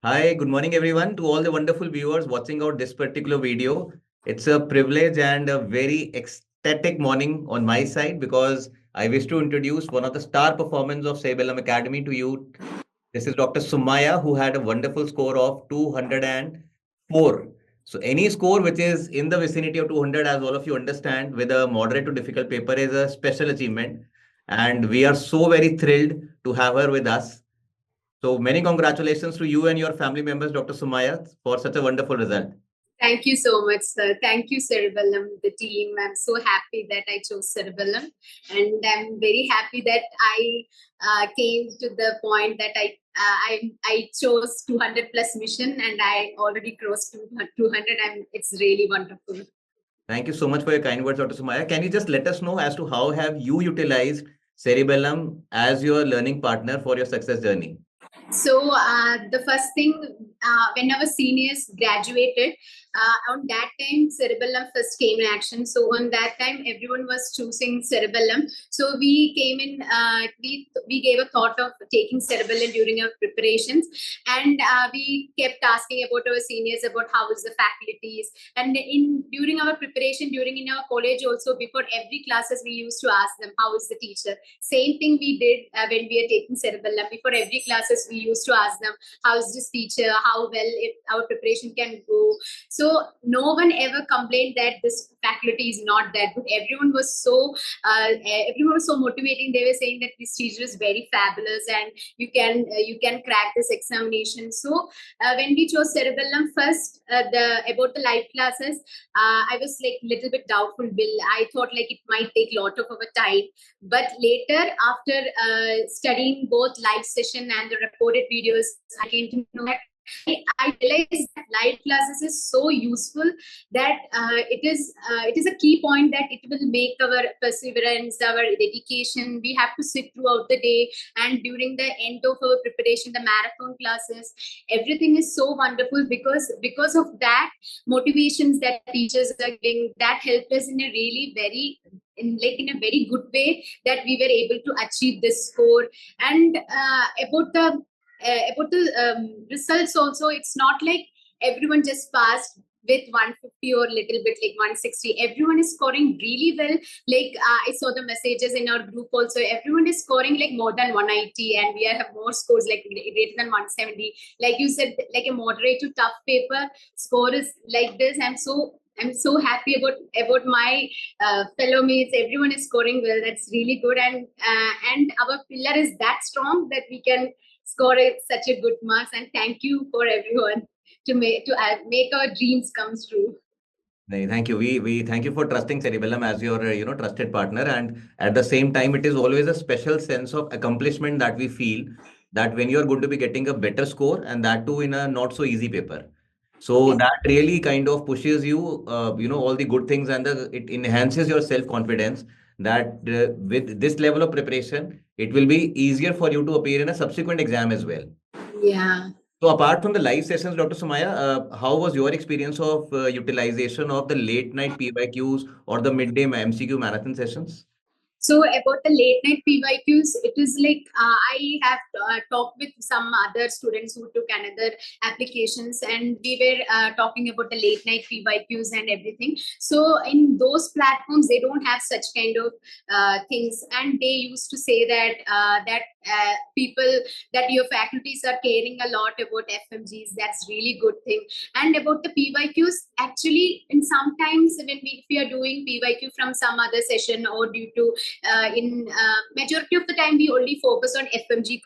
Hi, good morning everyone to all the wonderful viewers watching out this particular video. It's a privilege and a very ecstatic morning on my side because I wish to introduce one of the star performers of Cerebellum Academy to you. This is Dr. Sumaya, who had a wonderful score of 204. So any score which is in the vicinity of 200, as all of you understand, with a moderate to difficult paper is a special achievement. And we are so very thrilled to have her with us. So many congratulations to you and your family members, Dr. Sumaya, for such a wonderful result. Thank you so much, sir. Thank you, Cerebellum, the team. I'm so happy that I chose Cerebellum, and I'm very happy that I came to the point that I chose 200 plus mission, and I already crossed 200. And it's really wonderful. Thank you so much for your kind words, Dr. Sumaya. Can you just let us know as to how have you utilized Cerebellum as your learning partner for your success journey? So the first thing, when our seniors graduated, on that time Cerebellum first came in action. So on that time, everyone was choosing Cerebellum. So we came in, we gave a thought of taking Cerebellum during our preparations, and we kept asking about our seniors about how is the faculties, and during our preparation, during in our college also, before every classes we used to ask them how is the teacher. Same thing we did when we are taking Cerebellum. Before every classes we used to ask them how is this teacher, how well if our preparation can go. So no one ever complained that this faculty is not that good. Everyone was so motivating. They were saying that this teacher is very fabulous and you can crack this examination. So when we chose Cerebellum first, about the live classes, I was like little bit doubtful. I thought like it might take a lot of our time, but later after studying both live session and the recorded videos, I came to know that I realized that live classes is so useful that it is a key point that it will make our perseverance, our dedication. We have to sit throughout the day, and during the end of our preparation, the marathon classes, everything is so wonderful because of that motivations that teachers are giving, that helped us in a really very in a very good way, that we were able to achieve this score. And about the results also, it's not like everyone just passed with 150 or little bit like 160. Everyone is scoring really well. Like I saw the messages in our group also, everyone is scoring like more than 180, and we have more scores like greater than 170. Like you said, like a moderate to tough paper score is like this. I'm so happy about my fellow mates. Everyone is scoring well. That's really good, and our pillar is that strong that we can score such a good marks. And thank you for everyone to make our dreams come true. Thank you. We thank you for trusting Cerebellum as your trusted partner, and at the same time, it is always a special sense of accomplishment that we feel that when you are going to be getting a better score, and that too in a not so easy paper. So Yes. that really kind of pushes you, all the good things, and it enhances your self confidence. That with this level of preparation, it will be easier for you to appear in a subsequent exam as well. Yeah. So apart from the live sessions, Dr. Sumaya, how was your experience of utilization of the late night PYQs or the midday MCQ marathon sessions? So about the late night PYQs, it is like I have talked with some other students who took another applications, and we were talking about the late night PYQs and everything. So in those platforms, they don't have such kind of things, and they used to say that people, that your faculties are caring a lot about FMGs. That's really good thing. And about the PYQs, actually, in sometimes when if we are doing PYQ from some other session, or due to in majority of the time we only focus on FMG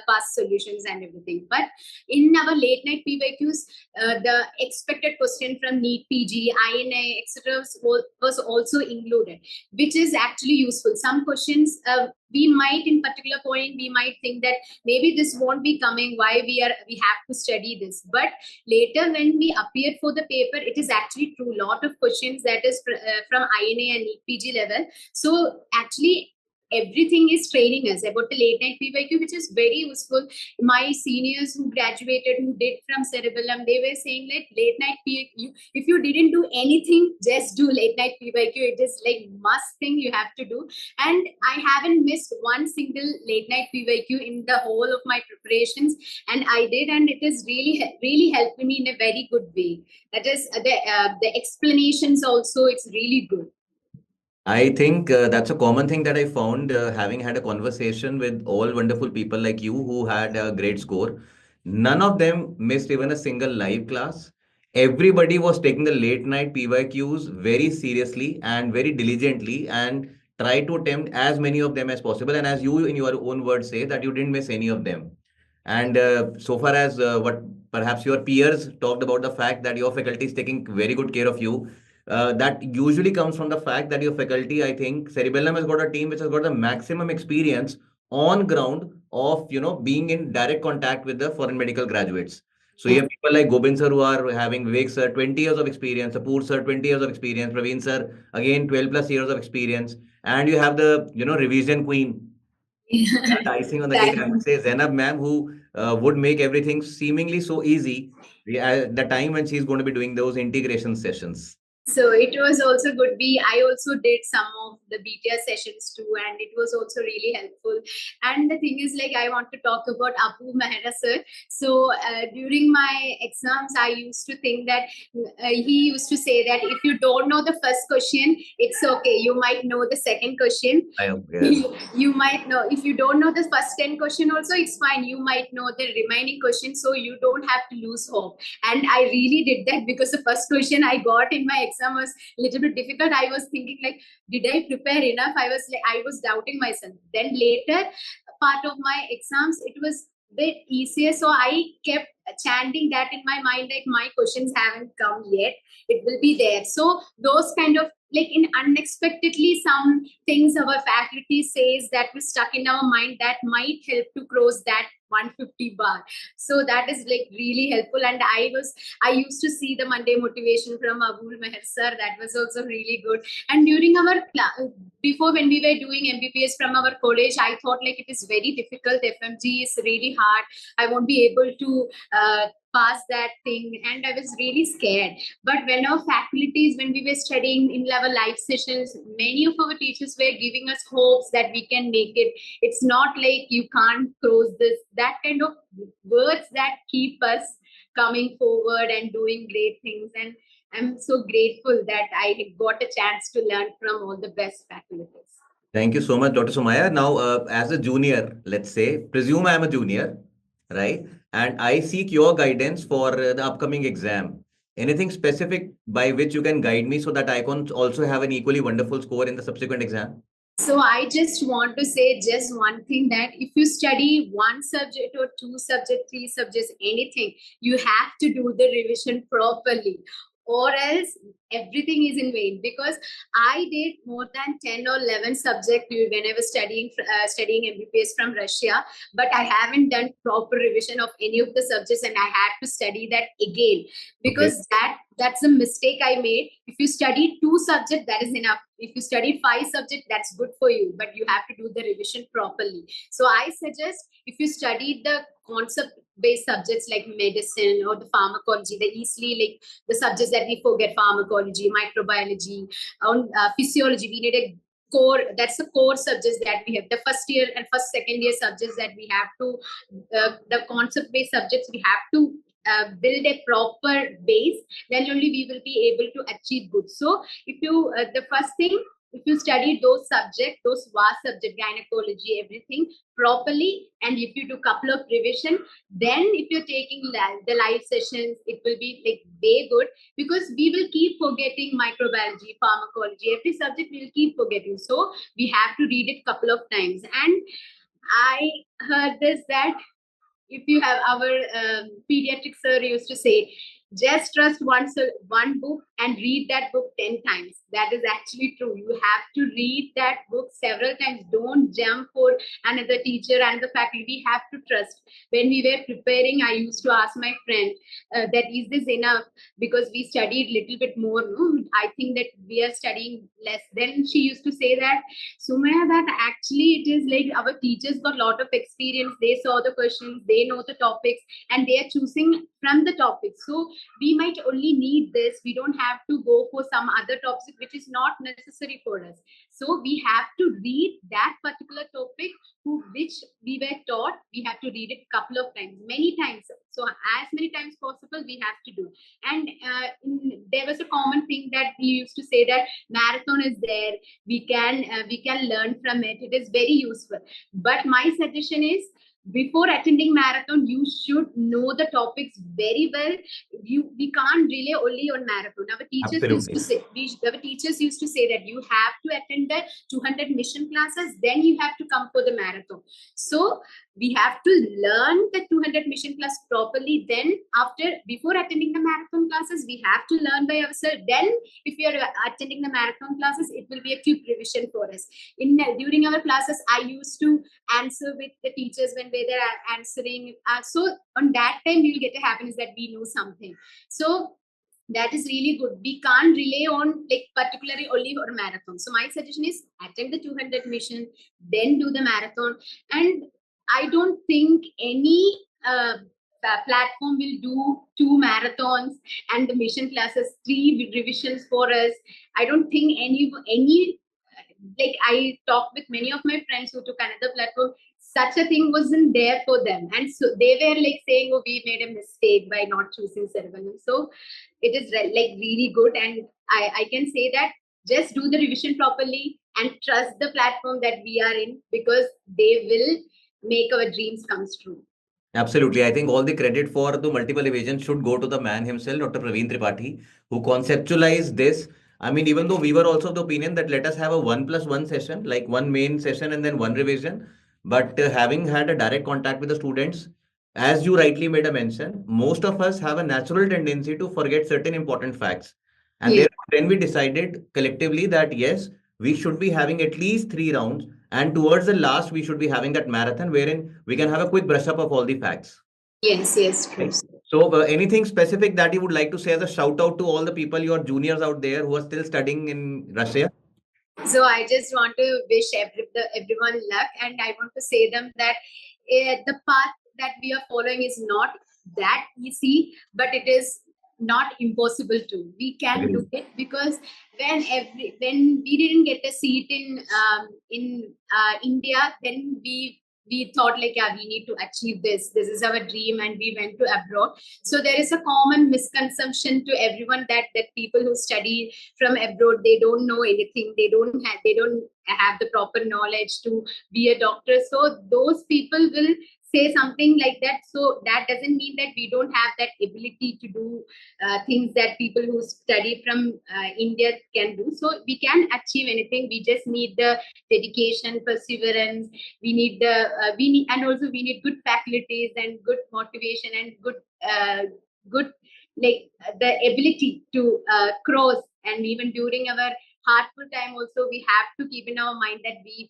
past solutions and everything. But in our late night PYQs, the expected question from NEET PG, INA, etc. was also included, which is actually useful. Some questions we might, in particular point, we might think that maybe this won't be coming, why we have to study this. But later when we appeared for the paper, it is actually true, lot of questions that is from INA and NEET PG level. So actually everything is training us about the late night PYQ, which is very useful. My seniors who graduated, who did from Cerebellum, they were saying like late night PYQ, if you didn't do anything, just do late night PYQ. It is like must thing you have to do. And I haven't missed one single late night PYQ in the whole of my preparations. And I did, and it is really helped me in a very good way. That is the explanations also, it's really good. I think that's a common thing that I found having had a conversation with all wonderful people like you who had a great score. None of them missed even a single live class. Everybody was taking the late night PYQs very seriously and very diligently and try to attempt as many of them as possible. And as you, in your own words, say that you didn't miss any of them. And so far as what perhaps your peers talked about the fact that your faculty is taking very good care of you, that usually comes from the fact that your faculty, I think, Cerebellum has got a team which has got the maximum experience on ground of, being in direct contact with the foreign medical graduates. So you have people like Gobind sir who are having Vivek sir, 20 years of experience, Apur sir, 20 years of experience, Praveen sir, again, 12 plus years of experience. And you have the, revision queen, the icing on the cake, I would say, Zainab ma'am, who would make everything seemingly so easy at the time when she's going to be doing those integration sessions. So it was also good. I also did some of the BTS sessions too, and it was also really helpful. And the thing is, like, I want to talk about Apu Mehra sir. So during my exams, I used to think that he used to say that if you don't know the first question, it's okay. You might know the second question. Yes. You might know, if you don't know the first 10 question also, it's fine. You might know the remaining question, so you don't have to lose hope. And I really did that, because the first question I got in my exam was a little bit difficult. I was thinking like, did I prepare enough? I was doubting myself. Then later part of my exams, it was bit easier, so I kept chanting that in my mind, like, my questions haven't come yet, it will be there. So those kind of, like, in unexpectedly some things our faculty says that was stuck in our mind, that might help to cross that 150 bar. So that is like really helpful. And I used to see the Monday motivation from Abul Meher sir. That was also really good. And during our class, before, when we were doing MBBS from our college, I thought like it is very difficult. FMG is really hard. I won't be able to pass that thing, and I was really scared. But when our faculties, when we were studying in our live sessions, many of our teachers were giving us hopes that we can make it. It's not like you can't cross this. That kind of words that keep us coming forward and doing great things. And I'm so grateful that I got a chance to learn from all the best faculties. Thank you so much, Dr. Sumaya. Now, as a junior, let's say, presume I'm a junior, right? And I seek your guidance for the upcoming exam. Anything specific by which you can guide me so that I can also have an equally wonderful score in the subsequent exam? So I just want to say just one thing, that if you study one subject or two subjects, three subjects, anything, you have to do the revision properly, or else everything is in vain. Because I did more than 10 or 11 subjects when I was studying MBBS from Russia, but I haven't done proper revision of any of the subjects, and I had to study that again, because that's a mistake I made. If you study two subjects, that is enough. If you study 5 subjects, that's good for you, but you have to do the revision properly. So I suggest, if you study the concept based subjects like medicine or the pharmacology, the easily, like the subjects that we forget, pharmacology, microbiology, on physiology, we need a core. That's the core subjects that we have. The first year and second year subjects that we have to, the concept based subjects, we have to build a proper base. Then only we will be able to achieve good. So if you, the first thing, if you study those subjects, those vast subjects, gynecology, everything properly, and if you do couple of revision, then if you're taking the live sessions, it will be like way good, because we will keep forgetting microbiology, pharmacology, every subject we will keep forgetting. So we have to read it couple of times. And I heard this, that if you have, our pediatric sir used to say, just trust one book and read that book 10 times. That is actually true. You have to read that book several times. Don't jump for another teacher and the faculty. We have to trust. When we were preparing, I used to ask my friend that is this enough, because we studied little bit more. No? I think that we are studying less. Then she used to say that, Sumaya, that actually it is like our teachers got a lot of experience. They saw the questions, they know the topics, and they are choosing from the topics. So we might only need this. We don't have to go for some other topic which is not necessary for us. So we have to read that particular topic which we were taught. We have to read it couple of times, many times. So as many times possible we have to do. And there was a common thing that we used to say that marathon is there. We can learn from it. It is very useful. But my suggestion is, before attending marathon, you should know the topics very well. We can't rely only on marathon. Our teachers used to say that you have to attend the 200 mission classes, then you have to come for the marathon. So we have to learn the 200 mission class properly. Then before attending the marathon classes, we have to learn by ourselves. Then if we are attending the marathon classes, it will be a quick revision for us. During our classes, I used to answer with the teachers when they are answering. So on that time, we will get a happiness that we know something. So that is really good. We can't rely on particularly only for marathon. So my suggestion is attend the 200 mission, then do the marathon. And I don't think any platform will do 2 marathons and the mission classes, 3 revisions for us. I don't think any I talked with many of my friends who took another platform. Such a thing wasn't there for them, and so they were saying, "Oh, we made a mistake by not choosing Cerebellum." So it is really good, and I can say that just do the revision properly and trust the platform that we are in, because they will make our dreams come true. Absolutely. I think all the credit for the multiple evasions should go to the man himself, Dr. Praveen Tripathi, who conceptualized this. I mean, even though we were also of the opinion that let us have a 1+1 session, like one main session and then one revision. But having had a direct contact with the students, as you rightly made a mention, most of us have a natural tendency to forget certain important facts. And Yeah. therefore, then we decided collectively that yes, we should be having at least 3 rounds, and towards the last, we should be having that marathon wherein we can have a quick brush up of all the facts. Yes, true. Right? So, anything specific that you would like to say as a shout out to all the people, your juniors out there who are still studying in Russia? So I just want to wish everyone luck, and I want to say them that the path that we are following is not that easy, but it is not impossible to. We can do it, because when we didn't get a seat in India, then we thought we need to achieve this. This is our dream, and we went to abroad. So there is a common misconception to everyone that people who study from abroad, they don't know anything. They don't have the proper knowledge to be a doctor. So those people will say something like that. So that doesn't mean that we don't have that ability to do things that people who study from India can do. So we can achieve anything. We just need the dedication, perseverance. We need and also we need good faculties and good motivation and good the ability to cross. And even during our hardful time also, we have to keep in our mind that we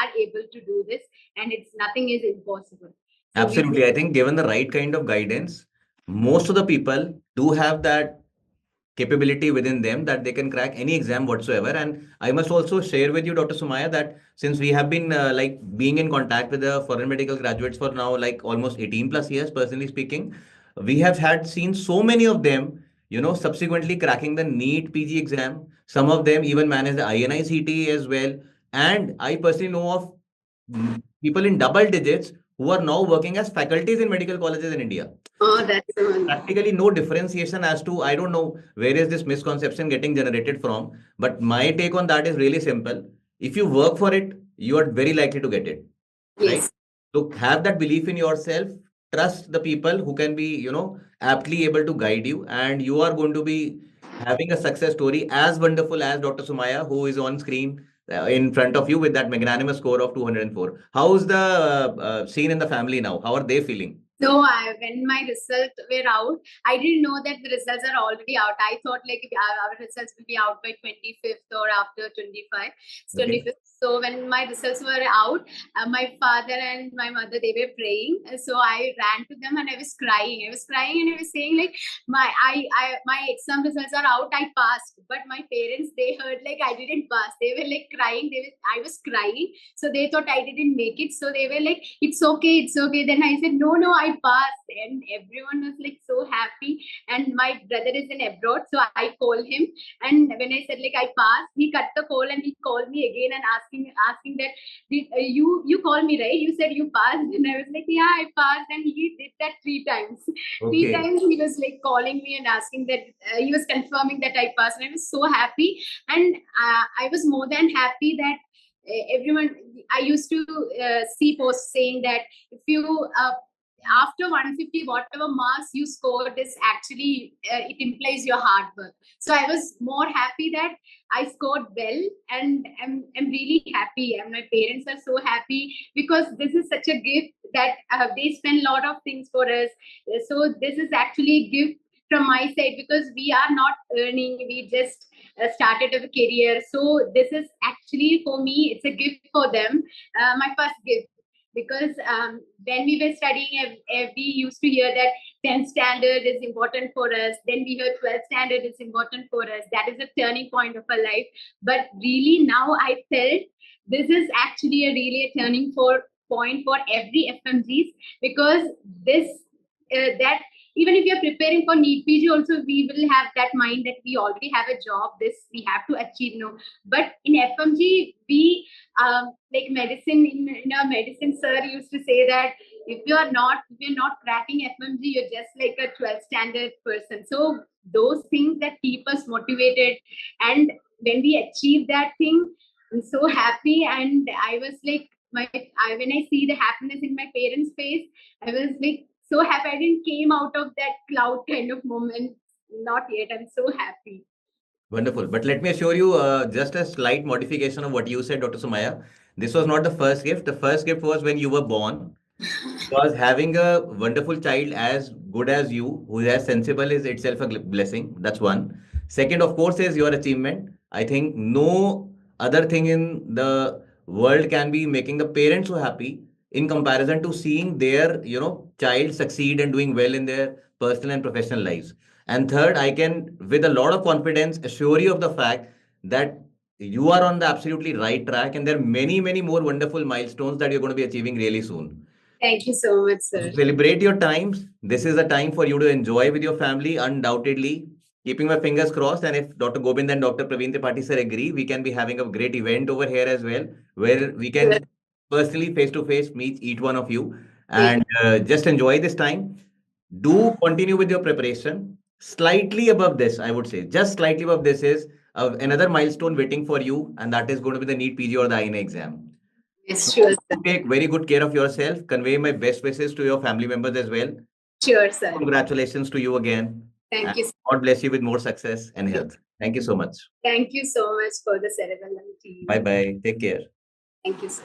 are able to do this, and nothing is impossible. So absolutely. I think given the right kind of guidance, most of the people do have that capability within them that they can crack any exam whatsoever. And I must also share with you, Dr. Sumaya, that since we have been being in contact with the foreign medical graduates for now almost 18+ years, personally speaking, we have had seen so many of them, subsequently cracking the NEET PG exam. Some of them even manage the INI-CT as well. And I personally know of people in double digits who are now working as faculties in medical colleges in India. Oh, that's practically no differentiation as to, I don't know where is this misconception getting generated from. But my take on that is really simple. If you work for it, you are very likely to get it. yes. Right? So have that belief in yourself. Trust the people who can be, aptly able to guide you, and you are going to be having a success story as wonderful as Dr. Sumaya, who is on screen in front of you with that magnanimous score of 204. How's the scene in the family now? How are they feeling? So when my results were out, I didn't know that the results are already out. I thought like our results will be out by 25th or after 25th, Okay. 25th. So when my results were out, my father and my mother, they were praying. So I ran to them and I was crying. I was crying and I was saying like my exam results are out. I passed, but my parents, they heard like I didn't pass. They were like crying. I was crying. So they thought I didn't make it. So they were like, it's okay, it's okay. Then I said, no, I passed. And everyone was like so happy. And my brother is in abroad. So I called him. And when I said like I passed, he cut the call and he called me again and asking that, you called me, right? You said you passed. And I was like, yeah, I passed. And he did that 3 times. Three Okay. times he was like calling me and asking that, he was confirming that I passed. And I was so happy. And I was more than happy that everyone, I used to see posts saying that if you after 150 whatever marks you scored is actually it implies your hard work. So I was more happy that I scored well, and I'm really happy, and my parents are so happy because this is such a gift that they spend a lot of things for us. So this is actually a gift from my side because we are not earning, we just started a career. So this is actually for me, it's a gift for them, my first gift. Because when we were studying, we used to hear that 10th standard is important for us. Then we heard 12th standard is important for us. That is a turning point of our life. But really now I felt this is actually a really a turning point for every FMGs, because this that even if you're preparing for NEET PG also, we will have that mind that we already have a job, this we have to achieve. No, but in FMG we like medicine, in our medicine sir used to say that if you're not cracking FMG, you're just like a 12th standard person. So those things that keep us motivated, and when we achieve that thing, I'm so happy. And I was like, when I see the happiness in my parents' face, I was like so happy. I didn't came out of that cloud kind of moment. Not yet. I'm so happy. Wonderful. But let me assure you, just a slight modification of what you said, Dr. Sumaya. This was not the first gift. The first gift was when you were born. Because having a wonderful child as good as you, who is as sensible, is itself a blessing. That's one. Second, of course, is your achievement. I think no other thing in the world can be making the parents so happy in comparison to seeing their, child succeed and doing well in their personal and professional lives. And third, I can, with a lot of confidence, assure you of the fact that you are on the absolutely right track, and there are many, many more wonderful milestones that you're going to be achieving really soon. Thank you so much, So sir. celebrate your times. This is a time for you to enjoy with your family, undoubtedly. Keeping my fingers crossed, and if Dr. Gobind and Dr. Praveen Tripathi sir agree, we can be having a great event over here as well, where we Sure. can personally, face to face, meet each one of you Yes. and just enjoy this time. Do continue with your preparation. Slightly above this, I would say, just slightly above this is another milestone waiting for you, and that is going to be the NEET PG or the INA exam. Yes, So sure, sir. take very good care of yourself. Convey my best wishes to your family members as well. Sure, sir. Congratulations to you again. And Thank you. God bless you with more success and health. Thank you so much. Thank you so much for the Cerebellum Bye team. bye. Take care. Thank you, sir.